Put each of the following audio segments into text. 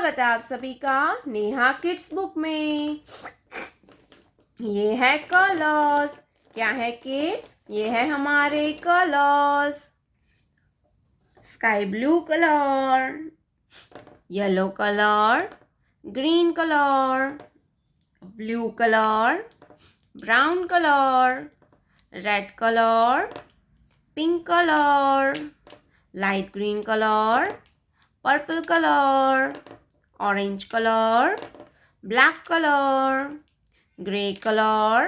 स्वागत है आप सभी का नेहा किड्स बुक में। ये है कलर्स। क्या है किड्स? ये है हमारे colours. Sky blue colour, yellow colour, green colour, blue colour, brown colour, red colour, pink colour, light green colour, purple colour, orange colour, black colour, grey colour,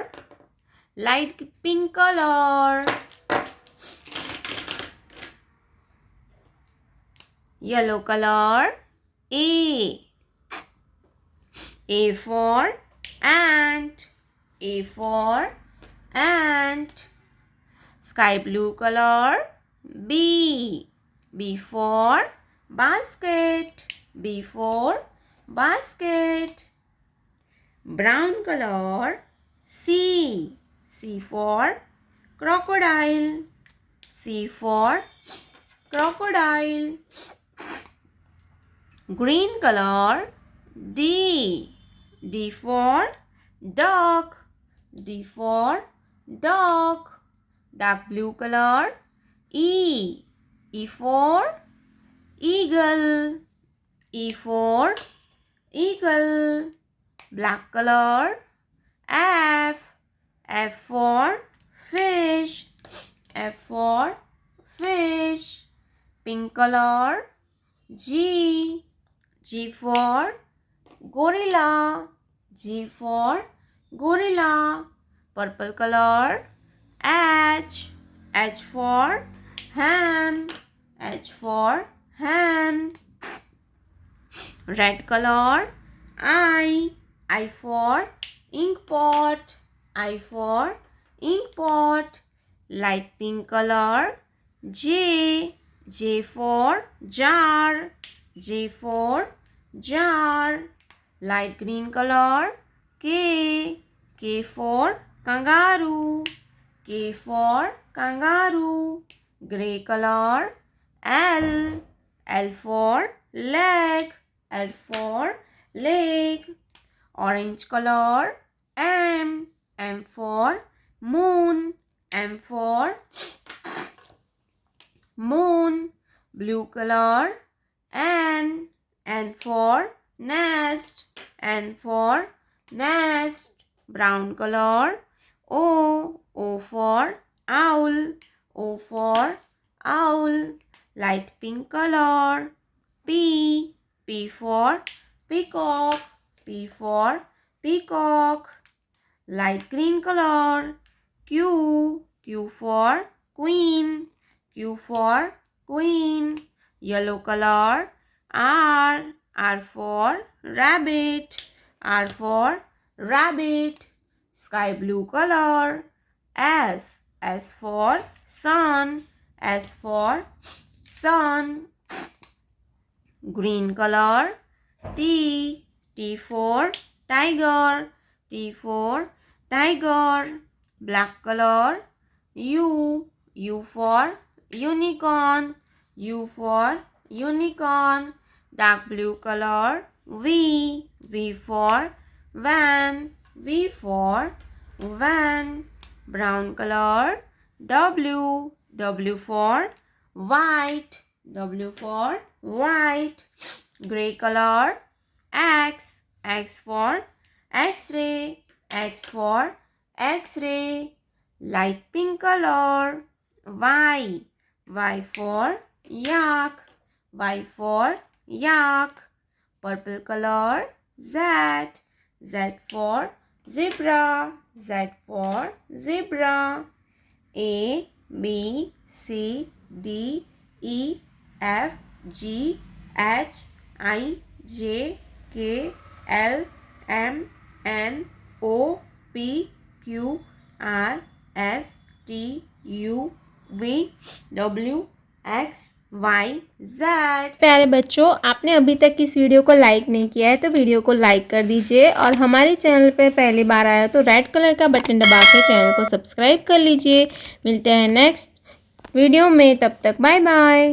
light pink colour, yellow colour. A for ant, A for ant. Sky blue color. B for basket, B for basket. Brown color. C for crocodile, C for crocodile. Green color. D for duck, D for duck. Dark blue color. E for eagle, E for eagle. Black color. F for fish, F for fish. Pink color. G for gorilla, G for gorilla. Purple color. H for hen, H for hen. Red color. I for ink pot, I for ink pot. Light pink color. J for jar, J for jar. Light green color. K for kangaroo, K for kangaroo. Grey color. L for leg, L for leg. Orange color. M for moon, M for moon. Blue color. N for nest, N for nest. Brown color. O for owl, O for owl. Light pink color. P for peacock, P for peacock. Light green color. Q for queen, Q for queen. Yellow color. R for rabbit, R for rabbit. Sky blue color. S for sun, S for sun. Green color. T for tiger, T for tiger. Black color. U for unicorn, U for unicorn. Dark blue color. V for van, V for van. Brown color. W for white, W for white. Gray color. X for x-ray, X for x-ray. Light pink color. Y for yak, Y for yak. Purple color. Z for zebra, Z for zebra. A B C D E F G H I J K L M N O P Q R S T U V W X Y Z। प्यारे बच्चों, आपने अभी तक इस video को like नहीं किया है तो वीडियो को लाइक कर दीजिए और हमारे चैनल पे पहली बार आया तो रेड कलर का बटन दबा के चैनल को सब्सक्राइब कर लीजिए। मिलते हैं नेक्स्ट वीडियो में, तब तक बाय बाय।